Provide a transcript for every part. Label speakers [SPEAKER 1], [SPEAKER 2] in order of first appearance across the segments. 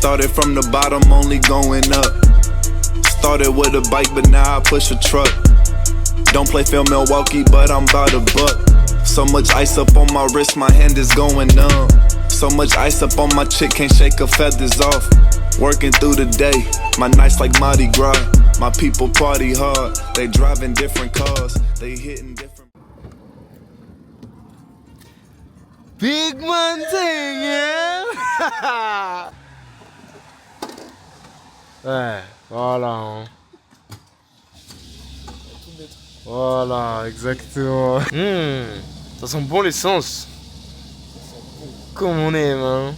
[SPEAKER 1] Started from the bottom, only going up. Started with a bike, but now I push a truck. Don't play for Milwaukee, but I'm about a buck. So much ice up on my wrist, my hand is going numb. So much ice up on my chick, can't shake her feathers off. Working through the day, my nights like Mardi Gras. My people party hard, they driving different cars, they hitting different.
[SPEAKER 2] Big man thing, yeah. Ouais, voilà. Hein. Voilà, exactement. Ça sent bon l'essence. Comme on aime, hein.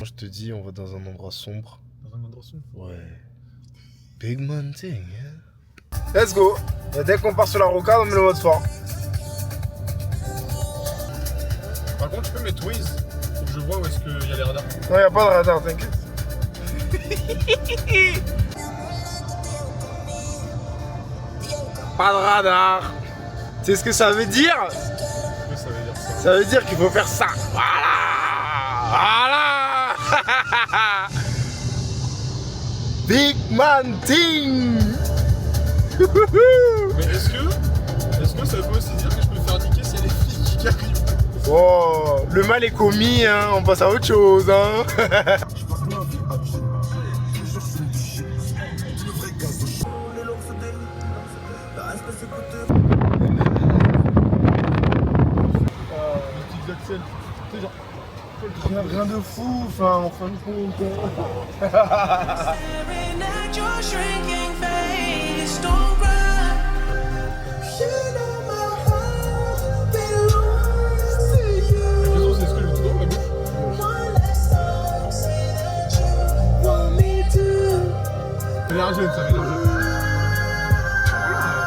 [SPEAKER 2] Je te dis, on va dans un endroit sombre.
[SPEAKER 3] Dans un endroit sombre?
[SPEAKER 2] Ouais. Big man thing, yeah. Let's go. Et dès qu'on part sur la rocade, on met le mode fort.
[SPEAKER 3] Par contre, tu peux mettre Waze pour que je vois où est-ce qu'il y a les radars.
[SPEAKER 2] Non, y'a pas de radar, t'inquiète. Pas de radar. Tu sais ce que ça veut dire?
[SPEAKER 3] Oui, ça veut dire ça.
[SPEAKER 2] Ça veut dire qu'il faut faire ça. Voilà. Voilà. Big man thing.
[SPEAKER 3] Mais est-ce que ça veut aussi dire que je peux me faire niquer s'il y a des filles qui arrivent?
[SPEAKER 2] Oh, le mal est commis, hein. On passe à autre chose, hein. Rien de fou, enfin, en fin de compte.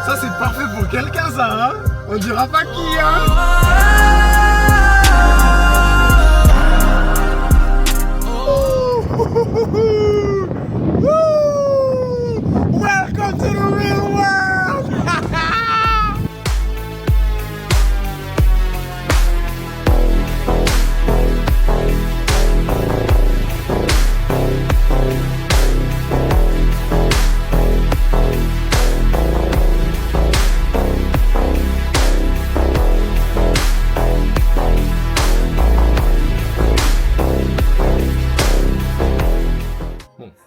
[SPEAKER 2] Ça c'est parfait pour quelqu'un ça, hein. On dira pas qui, hein. Welcome to the real world.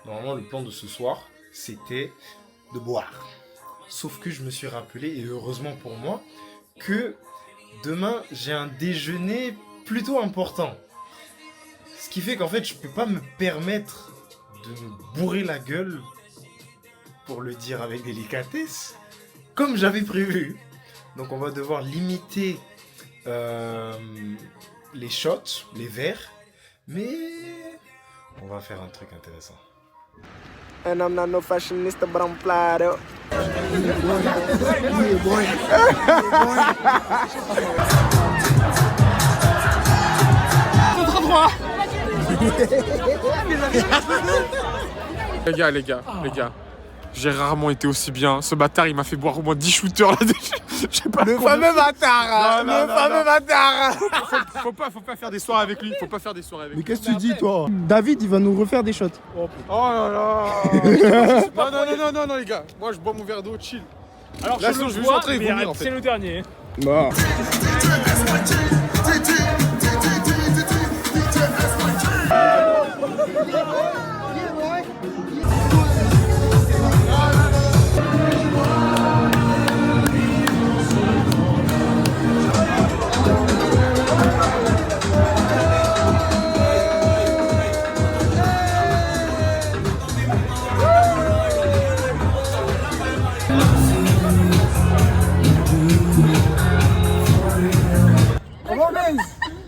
[SPEAKER 2] Normalement, le plan de ce soir, c'était de boire. Sauf que je me suis rappelé, et heureusement pour moi, que demain, j'ai un déjeuner plutôt important. Ce qui fait qu'en fait, je peux pas me permettre de me bourrer la gueule, pour le dire avec délicatesse, comme j'avais prévu. Donc on va devoir limiter les shots, les verres, mais on va faire un truc intéressant. And I'm not no fashionista, but I'm fly up.
[SPEAKER 3] Les gars. J'ai rarement été aussi bien. Ce bâtard, il m'a fait boire au moins 10 shooters là déjà.
[SPEAKER 2] Le fameux bâtard. Le fameux bâtard.
[SPEAKER 3] Faut pas faire des soirées avec lui.
[SPEAKER 4] Mais qu'est-ce que tu dis, toi? David, il va nous refaire des shots.
[SPEAKER 3] Oh là là. Non, les gars. Moi, je bois mon verre d'eau, chill.
[SPEAKER 5] Alors,
[SPEAKER 3] là, sinon, je vais juste rentrer et vomir en fait.
[SPEAKER 5] C'est le dernier.
[SPEAKER 4] Bah.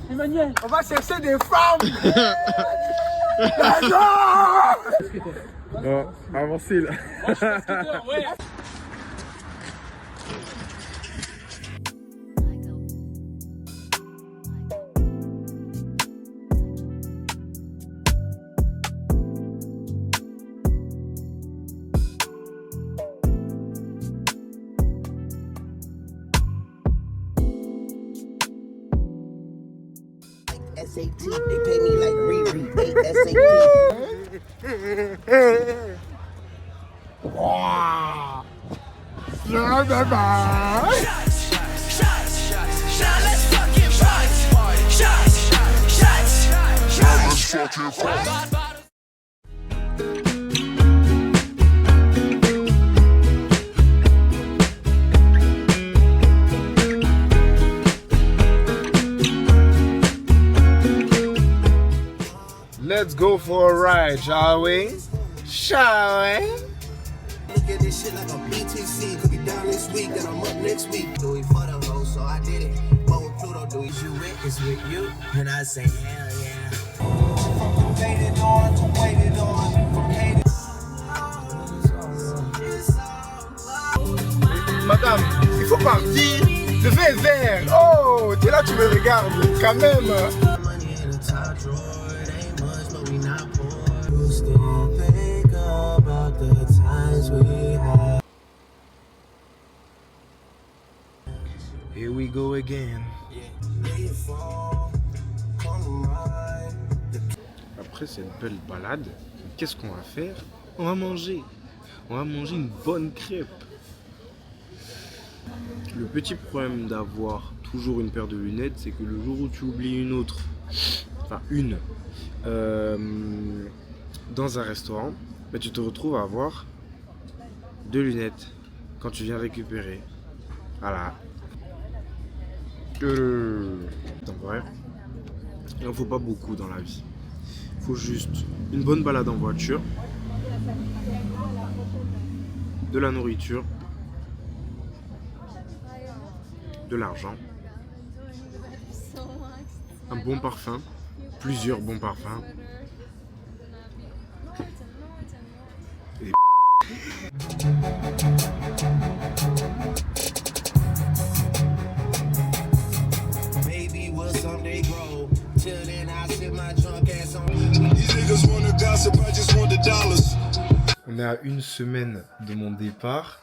[SPEAKER 5] Emmanuel,
[SPEAKER 2] On va chercher des femmes.
[SPEAKER 3] Bon, avancez là.
[SPEAKER 5] ouais.
[SPEAKER 6] SAT, they pay me like Riri, ASAP.
[SPEAKER 2] Let's go for a ride, shall we? Shall we?
[SPEAKER 6] Look at this shit like a BTC. Could be down this week, then I'm up next week. Do it for the hoe, so I did it. But with Pluto, do it you with? It's with you. And I say, hell yeah. From faded on to waited on. From hated.
[SPEAKER 2] Madame, il faut partir. Le vin est vert. Oh, t'es là, tu me regardes. Quand même.
[SPEAKER 6] Money in the top drawer. It ain't much, but we not poor. You still think about the times we had.
[SPEAKER 2] Here we go again. Après cette belle balade, qu'est-ce qu'on va faire? On va manger. On va manger une bonne crêpe. Le petit problème d'avoir toujours une paire de lunettes, c'est que le jour où tu oublies une autre, enfin une, dans un restaurant, bah, tu te retrouves à avoir 2 lunettes quand tu viens récupérer. Voilà. En vrai, il n'en faut pas beaucoup dans la vie. Il faut juste une bonne balade en voiture, de la nourriture, de l'argent, un bon parfum, plusieurs bons parfums. Et
[SPEAKER 6] Maybe we'll someday grow. Till then, I sit my drunk ass on.
[SPEAKER 1] These niggas wanna gossip, I just want the dollars.
[SPEAKER 2] on est à une semaine de mon départ.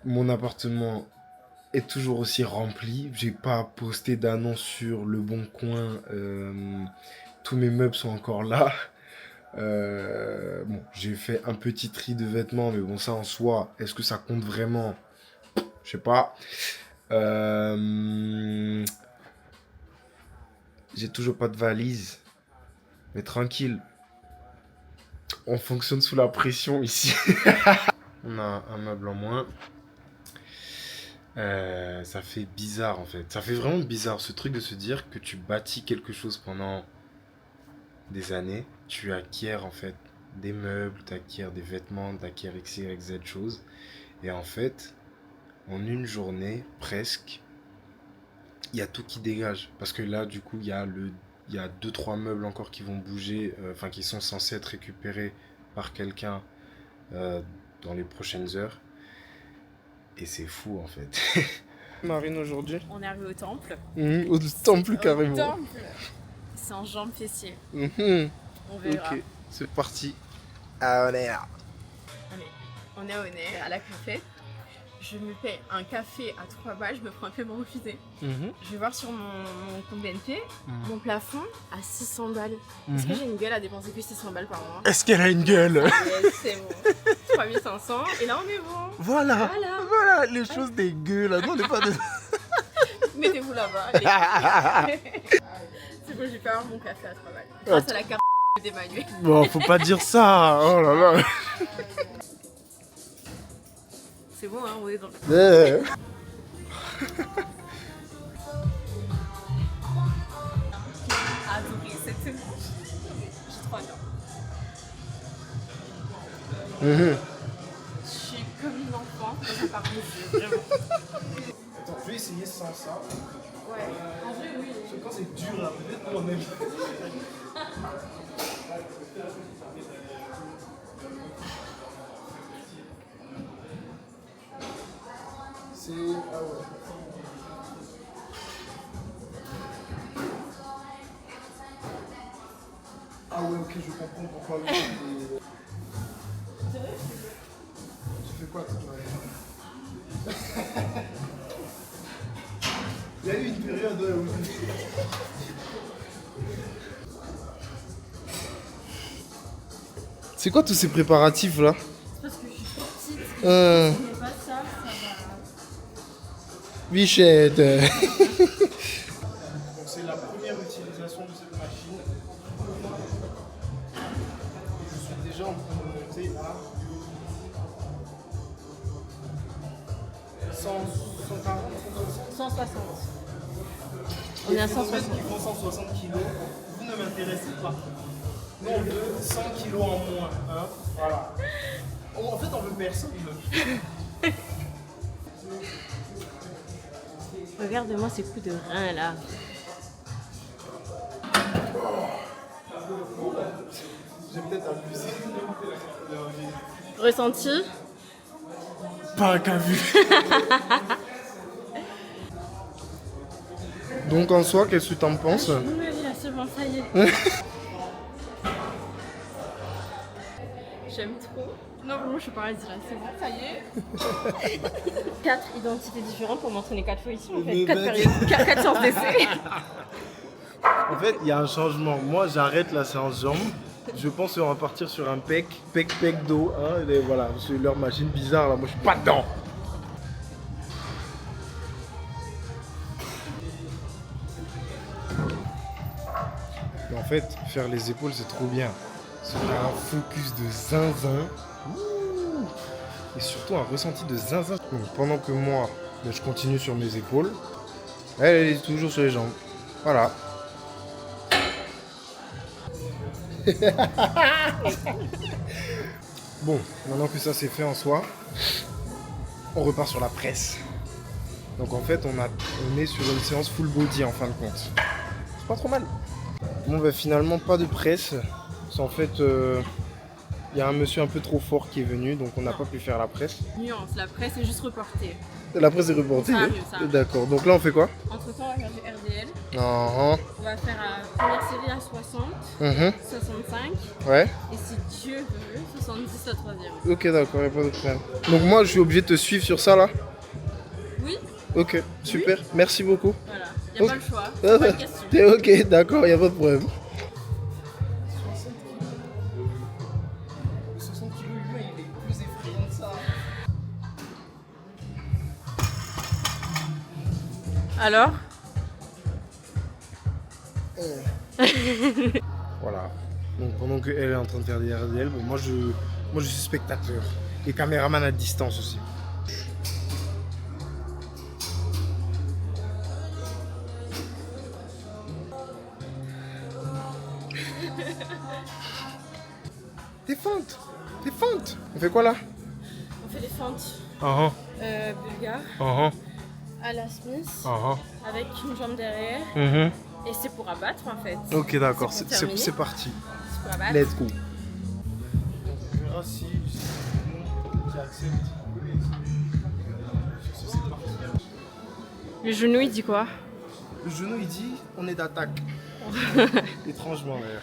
[SPEAKER 2] Mon appartement est toujours aussi rempli. J'ai pas posté d'annonce sur Le Bon Coin. Tous mes meubles sont encore là. Bon, j'ai fait un petit tri de vêtements, mais bon, ça en soi, est-ce que ça compte vraiment? Je sais pas. J'ai toujours pas de valise. Mais tranquille. On fonctionne sous la pression ici. On a un meuble en moins. Ça fait bizarre en fait. Ça fait vraiment bizarre ce truc de se dire que tu bâtis quelque chose pendant des années. Tu acquiers en fait des meubles, tu acquiers des vêtements, tu acquiers X, Y, Z choses. Et en fait, en une journée presque, il y a tout qui dégage. Parce que là, du coup, il y a 2-3 meubles encore qui vont bouger, enfin qui sont censés être récupérés par quelqu'un dans les prochaines heures. Et c'est fou en fait. Marine aujourd'hui.
[SPEAKER 7] On est arrivé au temple.
[SPEAKER 2] Au temple carrément.
[SPEAKER 7] Au temple. C'est en jambes fessiers. On verra.
[SPEAKER 2] Ok, c'est parti. À Oner.
[SPEAKER 7] Allez, on est à Oner, à la café. Je me paye un café à 3 balles, je me prends un paiement refusé. Je vais voir sur mon compte BNP, mon plafond à 600 balles. Est-ce que j'ai une gueule à dépenser que 600 balles par mois?
[SPEAKER 2] Est-ce qu'elle a une gueule?
[SPEAKER 7] C'est bon. 3500 et là on est bon.
[SPEAKER 2] Voilà, les choses des gueules. Là, non, on n'est pas de...
[SPEAKER 7] Mettez-vous là-bas. C'est bon, j'ai fait mon café à 3 balles. Grâce à la carte d'Emmanuel.
[SPEAKER 2] Bon, faut pas dire ça. Oh là là.
[SPEAKER 7] C'est bon, hein, on est dans le... Adoré cette manche. J'ai trop bien. Je suis comme une enfant dans un parc de jeux, vraiment.
[SPEAKER 2] Attends, je vais essayer sans ça.
[SPEAKER 7] Ouais, en vrai, oui.
[SPEAKER 2] Parce que quand c'est dur, là, peut-être qu'on aime. C'est... Ah ouais. Ah ouais, ok, je comprends pourquoi lui... Tu fais quoi, toi? Il y a eu une période où... C'est quoi tous ces préparatifs là?
[SPEAKER 7] C'est parce que je suis trop petite.
[SPEAKER 2] Euh,
[SPEAKER 7] Si je mets pas ça, ça va.
[SPEAKER 2] Bichette. Donc c'est la première utilisation de cette machine. Je suis déjà en train de monter à 140,
[SPEAKER 7] 160. On est à 160.
[SPEAKER 2] Ils font 160 kilos. Vous ne m'intéressez pas. Nous on veut 100 kilos en moins. Hein, voilà. En fait on veut personne.
[SPEAKER 7] Regarde-moi ces coups de rein là.
[SPEAKER 2] J'ai peut-être abusé.
[SPEAKER 7] Ressenti?
[SPEAKER 2] Pas qu'à vue. Donc en soi, qu'est-ce que tu en penses?
[SPEAKER 7] Oui, là c'est bon, ça y est. J'aime trop. Non, vraiment, je suis pareil, là, c'est bon, ça y est. 4 identités différentes pour m'entraîner 4 fois ici, en fait. 4 périodes, 4 séances d'essai.
[SPEAKER 2] En fait, il y a un changement. Moi, j'arrête la séance jambes. Je pense qu'on va partir sur un pec dos. Hein, et voilà, c'est leur machine bizarre là. Moi, je suis pas dedans. Mais en fait, faire les épaules, c'est trop bien. C'est un focus de zinzin. Ouh. Et surtout un ressenti de zinzin. Donc, pendant que moi, ben, je continue sur mes épaules, elle est toujours sur les jambes. Voilà. Bon, maintenant que ça c'est fait en soi, on repart sur la presse. Donc en fait, on est sur une séance full body en fin de compte. C'est pas trop mal. Bon, bah finalement, pas de presse. C'est en fait, il y a un monsieur un peu trop fort qui est venu, donc on n'a pas pu faire la presse.
[SPEAKER 7] Nuance, la presse est juste reportée.
[SPEAKER 2] La presse est reportée.
[SPEAKER 7] Ça arrive, ça arrive.
[SPEAKER 2] D'accord. Donc là, on fait quoi?
[SPEAKER 7] Entre temps, on va faire du RDL.
[SPEAKER 2] Non.
[SPEAKER 7] On va faire la première série à 60,
[SPEAKER 2] Mhm.
[SPEAKER 7] 65.
[SPEAKER 2] Ouais.
[SPEAKER 7] Et si Dieu veut, 70 la troisième.
[SPEAKER 2] Ok, d'accord, y a pas de problème. Donc moi, je suis obligé de te suivre sur ça là?
[SPEAKER 7] Oui,
[SPEAKER 2] Ok, super. Merci beaucoup.
[SPEAKER 7] voilà. Y a pas le choix.
[SPEAKER 2] Ah,
[SPEAKER 7] C'est pas une question.
[SPEAKER 2] t'es ok, d'accord, y a pas de problème. 60 kg humain, il est plus effrayant que ça.
[SPEAKER 7] Alors?
[SPEAKER 2] Voilà. Donc pendant qu'elle est en train de faire des RDL, bon, moi je suis spectateur. Et caméraman à distance aussi. Des fentes. Des fentes. On fait quoi là?
[SPEAKER 7] On fait les fentes bulgares à la Smith avec une jambe derrière. Et c'est pour abattre en fait.
[SPEAKER 2] Ok, d'accord,
[SPEAKER 7] C'est pour terminer.
[SPEAKER 2] c'est parti.
[SPEAKER 7] C'est pour abattre.
[SPEAKER 2] Let's go. On verra si j'accepte.
[SPEAKER 7] Le genou, il dit quoi?
[SPEAKER 2] Le genou, il dit on est d'attaque. Étrangement d'ailleurs.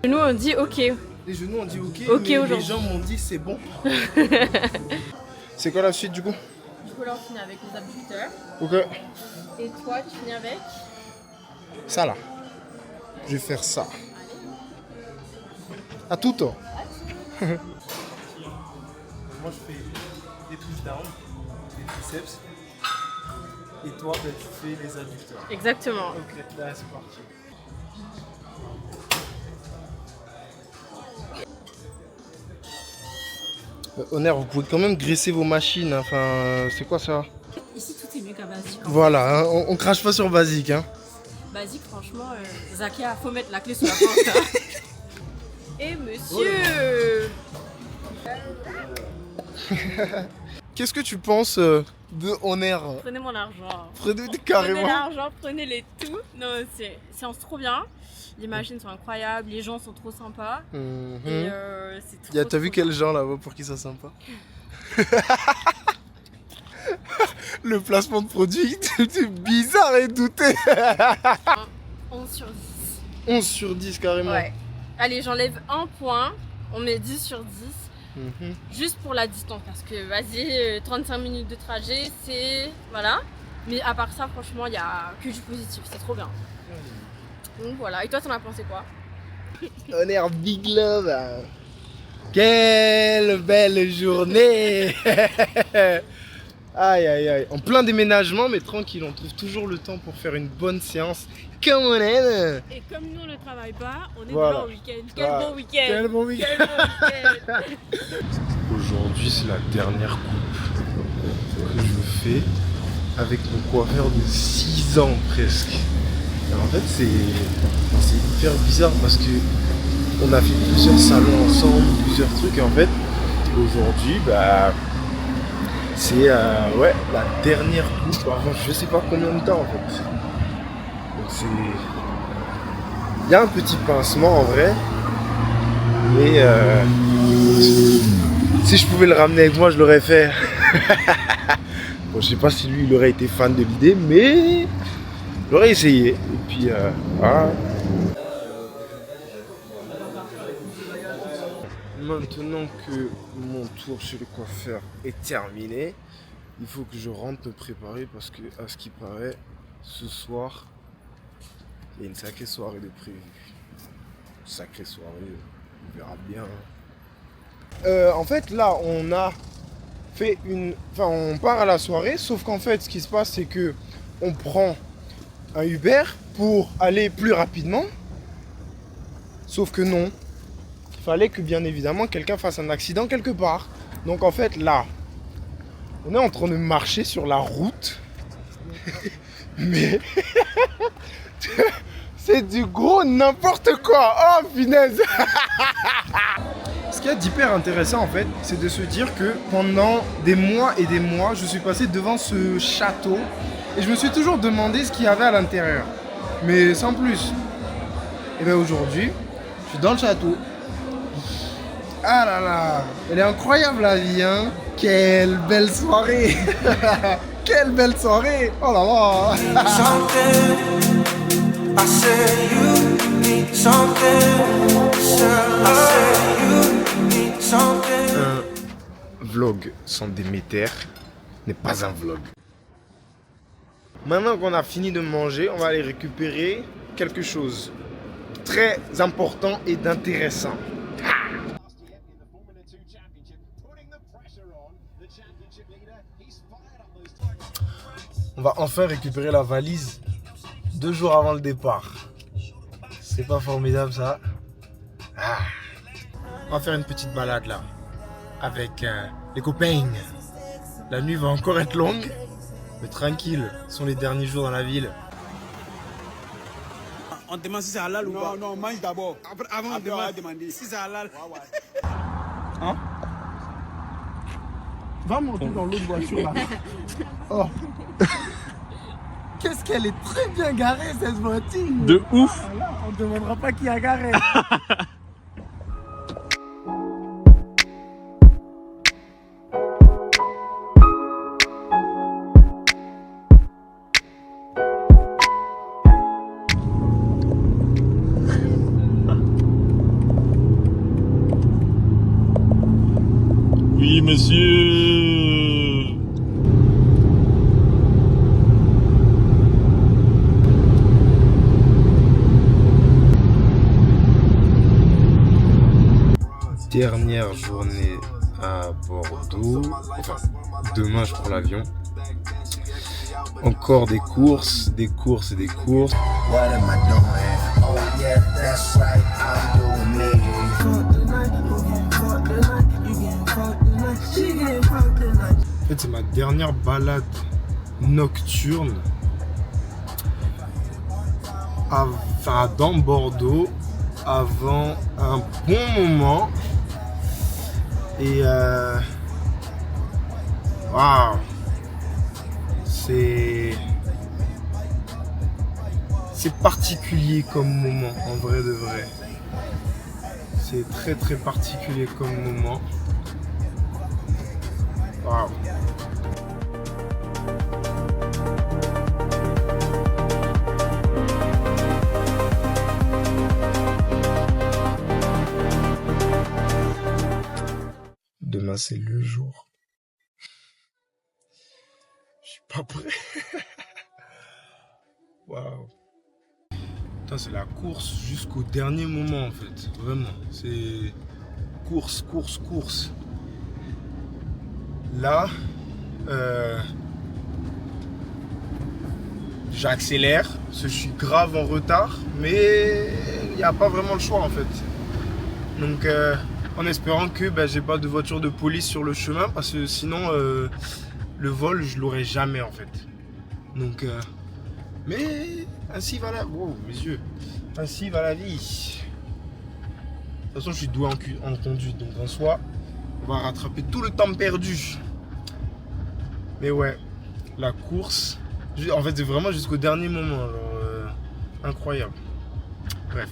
[SPEAKER 7] Le genou, on dit ok.
[SPEAKER 2] Les genoux ont dit ok,
[SPEAKER 7] Ok,
[SPEAKER 2] mais les
[SPEAKER 7] aujourd'hui.
[SPEAKER 2] jambes m'ont dit c'est bon. C'est quoi la suite du coup?
[SPEAKER 7] Du coup, là, on finit avec les abducteurs.
[SPEAKER 2] Ok.
[SPEAKER 7] Et toi, tu finis avec?
[SPEAKER 2] Ça là. Je vais faire ça. À tout temps. Moi je fais des push-down, des triceps. Et toi, ben, tu fais les adducteurs.
[SPEAKER 7] Exactement.
[SPEAKER 2] Ok, là c'est parti. Honneur, vous pouvez quand même graisser vos machines. Hein. Enfin, c'est quoi ça?
[SPEAKER 7] Ici, tout est mieux qu'à Basique.
[SPEAKER 2] Voilà, hein, on crache pas sur Basique. Hein.
[SPEAKER 7] Basique, franchement, Zakia, faut mettre la clé sous la porte. Hein. Et monsieur!
[SPEAKER 2] Qu'est-ce que tu penses de Honneur?
[SPEAKER 7] Prenez mon argent.
[SPEAKER 2] Prenez
[SPEAKER 7] Prenez
[SPEAKER 2] carrément.
[SPEAKER 7] l'argent, prenez-les tout. Non, c'est séance trop bien. Les machines sont incroyables, les gens sont trop sympas.
[SPEAKER 2] Mhm.
[SPEAKER 7] Et c'est trop.
[SPEAKER 2] T'as vu
[SPEAKER 7] trop
[SPEAKER 2] quel genre là-bas pour qui ça sympa? Le placement de produit, c'est bizarre et douté.
[SPEAKER 7] bien. 11 sur 10.
[SPEAKER 2] 11 sur 10 carrément.
[SPEAKER 7] Ouais. Allez, j'enlève un point. On met 10 sur 10.
[SPEAKER 2] Mhm.
[SPEAKER 7] Juste pour la distance. Parce que, vas-y, 35 minutes de trajet, c'est. Voilà. Mais à part ça, franchement, il n'y a que du positif, c'est trop bien. Donc voilà, et toi t'en as pensé quoi?
[SPEAKER 2] Honneur Big Love. Quelle belle journée. Aïe aïe aïe. En plein déménagement, mais tranquille, on trouve toujours le temps pour faire une bonne séance. Comme on aime.
[SPEAKER 5] Et comme nous on ne travaille pas, on est
[SPEAKER 2] Voilà.
[SPEAKER 5] dehors au week-end. Quel
[SPEAKER 2] Ah,
[SPEAKER 5] bon week-end!
[SPEAKER 2] Quel bon week-end.
[SPEAKER 5] Quel bon week-end!
[SPEAKER 2] Aujourd'hui, c'est la dernière coupe que je fais avec mon coiffeur de 6 ans presque. Alors, en fait, c'est hyper bizarre parce que on a fait plusieurs salons ensemble, plusieurs trucs. Et en fait, aujourd'hui, bah, c'est ouais, la dernière coupe. Avant, je sais pas combien de temps en fait. Donc, c'est. Il y a un petit pincement en vrai. Mais si je pouvais le ramener avec moi, je l'aurais fait. Bon, je sais pas si lui il aurait été fan de l'idée, mais j'aurais essayé. Et puis voilà. Maintenant que mon tour chez le coiffeur est terminé, il faut que je rentre me préparer parce que, à ce qui paraît, ce soir, il y a une sacrée soirée de prévue. Sacrée soirée, on verra bien. En fait, là, on a fait une... Enfin, on part à la soirée, sauf qu'en fait, ce qui se passe, c'est que on prend un Uber pour aller plus rapidement. Sauf que non. Il fallait que, bien évidemment, quelqu'un fasse un accident quelque part. Donc, en fait, là, on est en train de marcher sur la route. Mais... c'est du gros n'importe quoi. Oh, punaise. Ce qu'il y a d'hyper intéressant en fait, c'est de se dire que pendant des mois et des mois, je suis passé devant ce château et je me suis toujours demandé ce qu'il y avait à l'intérieur. Mais sans plus. Et bien aujourd'hui, je suis dans le château. Ah là là, elle est incroyable la vie, hein. Quelle belle soirée. Quelle belle soirée. Oh là là.
[SPEAKER 6] I said you need something. I said you need something.
[SPEAKER 2] Un vlog sans Déméter n'est pas un vlog. Maintenant qu'on a fini de manger, on va aller récupérer quelque chose de très important et d'intéressant. On va enfin récupérer la valise 2 jours avant le départ. C'est pas formidable ça? Ah. On va faire une petite balade là avec les copains. La nuit va encore être longue, mais tranquille, ce sont les derniers jours dans la ville.
[SPEAKER 8] On te demande si c'est halal ou pas? Non, mange d'abord. Avant de demander si c'est halal.
[SPEAKER 4] Hein? Va monter dans l'autre voiture là. Oh. Qu'est-ce qu'elle est très bien garée cette voiture.
[SPEAKER 3] De ouf.
[SPEAKER 4] Voilà, on ne demandera pas qui a garé.
[SPEAKER 3] Oui, monsieur.
[SPEAKER 2] Dernière journée à Bordeaux. Enfin, demain je prends l'avion. Encore des courses, des courses et des courses.
[SPEAKER 6] What am I doing? Oh yeah, that's right, I'm doing me. Fuck tonight, you get fucked tonight, you get fucked tonight, she get fucked tonight.
[SPEAKER 2] En fait, c'est ma dernière balade nocturne enfin, dans Bordeaux avant un bon moment. Et waouh, c'est particulier comme moment, en vrai de vrai. C'est très très particulier comme moment. Waouh. Demain c'est le jour. Je suis pas prêt. Waouh. Putain, c'est la course jusqu'au dernier moment en fait. Vraiment. C'est course, course, course. Là, j'accélère, parce que je suis grave en retard, mais il n'y a pas vraiment le choix en fait. Donc en espérant que j'ai pas de voiture de police sur le chemin, parce que sinon le vol je l'aurais jamais en fait. Donc mais ainsi va la... Wow, mes yeux. Ainsi va la vie. De toute façon je suis doué en conduite, donc en soi on va rattraper tout le temps perdu. Mais ouais, la course, en fait c'est vraiment jusqu'au dernier moment, alors, incroyable. Bref.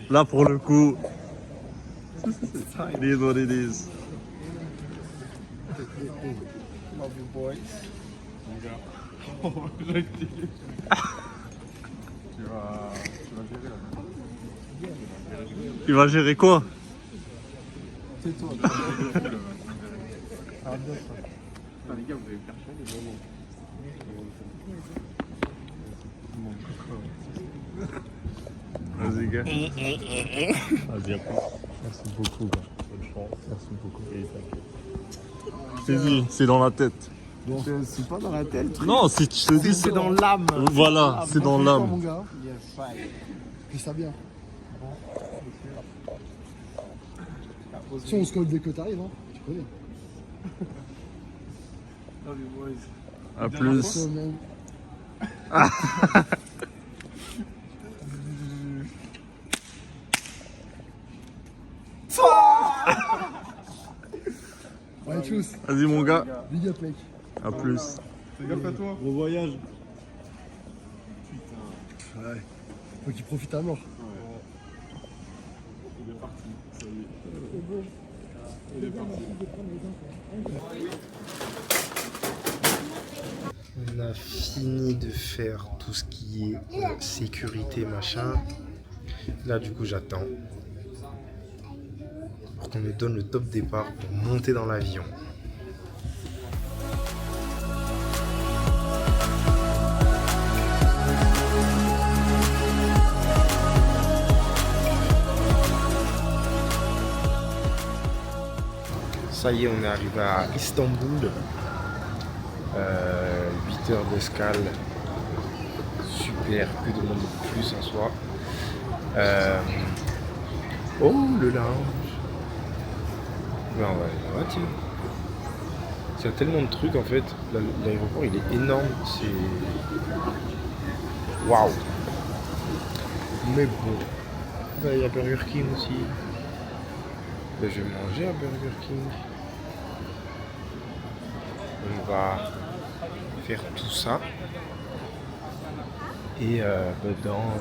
[SPEAKER 9] Là pour le coup, it is what it is.
[SPEAKER 2] Love you boys.
[SPEAKER 9] Tu vas gérer quoi?
[SPEAKER 2] C'est toi.
[SPEAKER 3] Les gars, vous allez faire chier les moments.
[SPEAKER 9] Vas-y, gars. Vas-y, après. Merci beaucoup, gars. Bonne chance. Merci beaucoup. C'est dit, c'est dans la tête.
[SPEAKER 4] Bon. C'est pas dans la tête. Truc.
[SPEAKER 9] Non, si je te dis,
[SPEAKER 4] c'est dans l'âme.
[SPEAKER 9] Voilà, c'est dans l'âme.
[SPEAKER 4] Mon gars. Fais ça bien. Si on se colle dès que t'arrives, hein. Tu connais.
[SPEAKER 9] A plus.
[SPEAKER 4] Ouais, tchuss.
[SPEAKER 9] Vas-y, mon gars.
[SPEAKER 4] Big up, mec.
[SPEAKER 9] A plus.
[SPEAKER 3] Fais gaffe à toi.
[SPEAKER 9] Bon voyage.
[SPEAKER 4] Ouais. Faut qu'il profite à mort.
[SPEAKER 3] Il est parti. Ça y est. Il est parti.
[SPEAKER 2] On a fini de faire tout ce qui est sécurité, machin. Là, du coup, j'attends pour qu'on me donne le top départ pour monter dans l'avion. Ça y est, on est arrivé à Istanbul. 8 heures d'escale. Super, que demander de plus en soi. Oh, le lounge. Ben, on va aller là-bas, tiens. Il y a tellement de trucs en fait. L'aéroport il est énorme. C'est. Waouh! Mais bon. Ben, il y a Burger King aussi. Ben, je vais manger à Burger King. On va faire tout ça. Et dans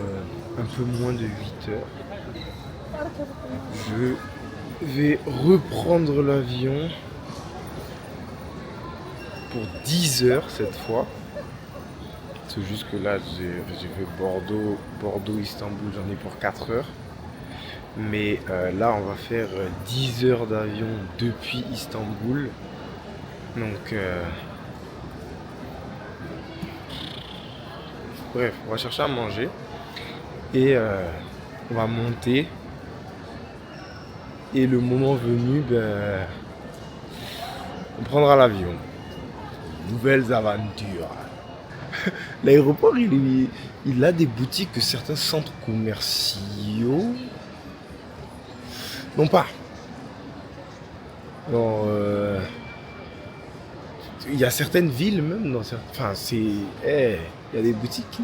[SPEAKER 2] un peu moins de 8 heures, je vais reprendre l'avion pour 10 heures cette fois. C'est juste que là, j'ai fait Bordeaux, Istanbul, j'en ai pour 4 heures. Mais là, on va faire 10 heures d'avion depuis Istanbul. Donc, bref, on va chercher à manger. Et on va monter. Et le moment venu, on prendra l'avion. Nouvelles aventures. L'aéroport, il a des boutiques que certains centres commerciaux n'ont pas. Alors, il y a certaines villes même, enfin c'est, il y a des boutiques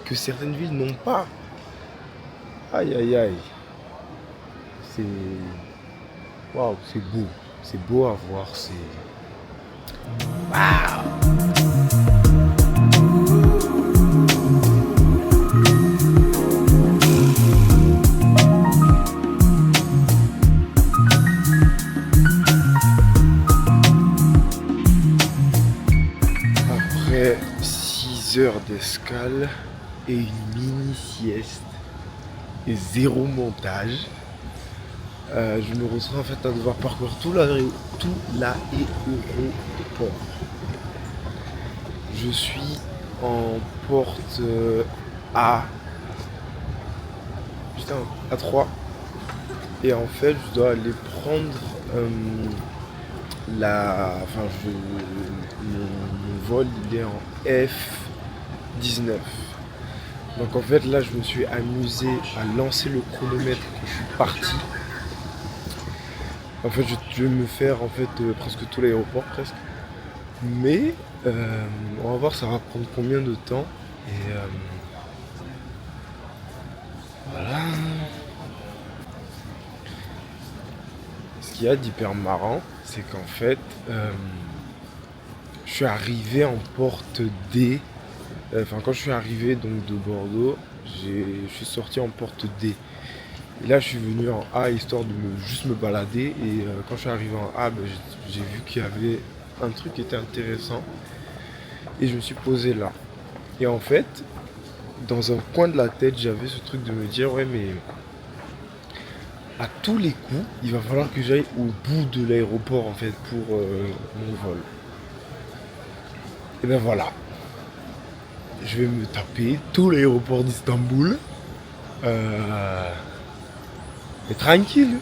[SPEAKER 2] que certaines villes n'ont pas. Aïe aïe aïe. C'est, waouh, c'est beau à voir, c'est, waouh. Après 6 heures d'escale et une mini sieste et zéro montage, je me retrouve en fait à devoir parcourir tout l'aéroport. Je suis en porte A. Putain, A3. Et en fait, je dois aller prendre mon vol, il est en F19. Donc en fait, là, je me suis amusé à lancer le chronomètre quand je suis parti. En fait, je vais me faire en fait presque tout l'aéroport, presque. Mais on va voir, ça va prendre combien de temps. Et voilà. Ce qu'il y a d'hyper marrant, c'est qu'en fait, je suis arrivé en porte D. Enfin, quand je suis arrivé donc de Bordeaux, je suis sorti en porte D. Et là, je suis venu en A histoire de juste me balader. Et quand je suis arrivé en A, j'ai vu qu'il y avait un truc qui était intéressant. Et je me suis posé là. Et en fait, dans un coin de la tête, j'avais ce truc de me dire, ouais, mais à tous les coups, il va falloir que j'aille au bout de l'aéroport en fait pour mon vol. Et ben voilà. Je vais me taper tout l'aéroport d'Istanbul. Et tranquille.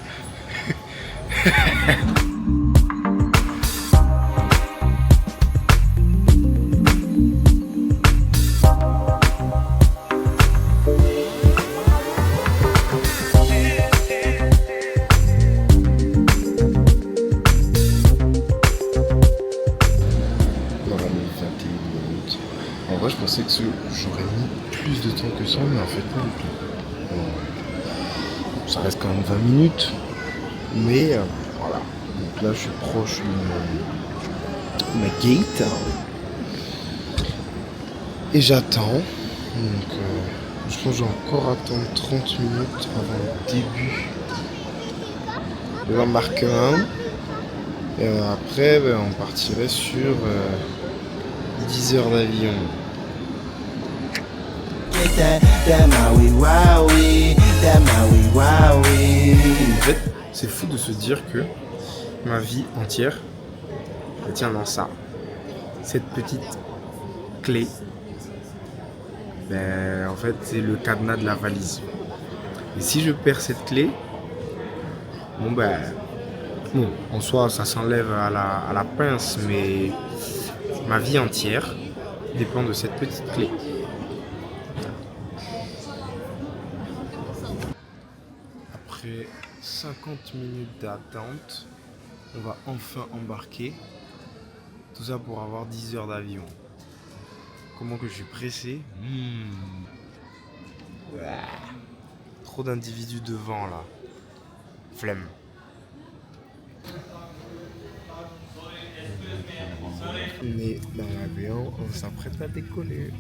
[SPEAKER 2] En vrai, je pensais que j'aurais mis plus de temps que ça, mais en fait, pas du tout. Bon, ça reste quand même 20 minutes, mais voilà. Donc là, je suis proche de ma gate. Et j'attends. Donc, je pense que je vais encore attendre 30 minutes avant le début de la marque 1. Et après, on partirait sur 10 heures d'avion. En fait, c'est fou de se dire que ma vie entière, elle tient dans ça. Cette petite clé, en fait, c'est le cadenas de la valise. Et si je perds cette clé, bon, en soi, ça s'enlève à la pince, mais ma vie entière dépend de cette petite clé. Après 50 minutes d'attente, on va enfin embarquer. Tout ça pour avoir 10 heures d'avion. Comment que je suis pressé. Trop d'individus devant là. Flemme. On est dans l'avion, on s'apprête à décoller.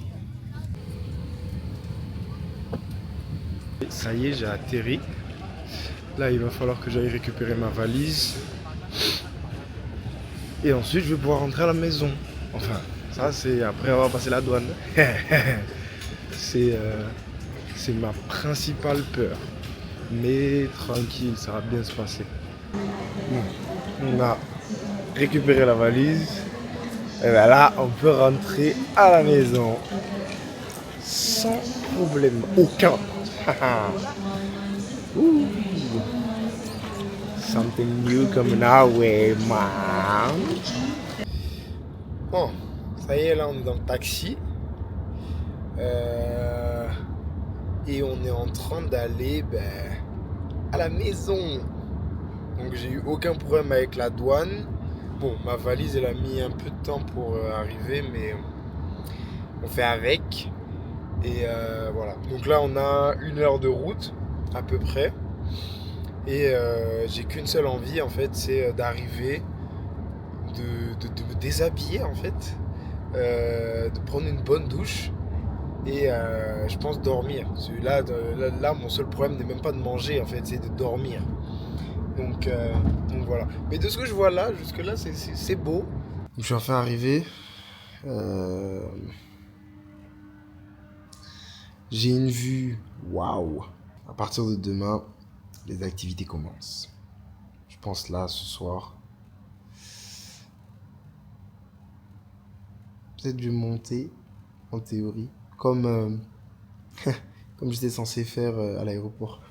[SPEAKER 2] Ça y est, j'ai atterri. Là, il va falloir que j'aille récupérer ma valise. Et ensuite, je vais pouvoir rentrer à la maison. Enfin, ça, c'est après avoir passé la douane. C'est ma principale peur. Mais tranquille, ça va bien se passer. On a récupéré la valise. Et bien là, on peut rentrer à la maison. Sans problème aucun. Ouh. Something new coming our way, man. Bon, ça y est, là on est dans le taxi. Et on est en train d'aller à la maison. Donc j'ai eu aucun problème avec la douane. Bon, ma valise elle a mis un peu de temps pour arriver, mais on fait avec. Et voilà. Donc là on a 1 heure de route à peu près. Et j'ai qu'une seule envie en fait, c'est d'arriver, de me déshabiller en fait, de prendre une bonne douche et je pense dormir. Là, mon seul problème n'est même pas de manger en fait, c'est de dormir. Donc voilà. Mais de ce que je vois là, jusque là, c'est beau. Je suis enfin arrivé. J'ai une vue, waouh. À partir de demain,
[SPEAKER 10] les activités commencent. Je pense là, ce soir, peut-être je vais monter, en théorie, comme, comme j'étais censé faire à l'aéroport.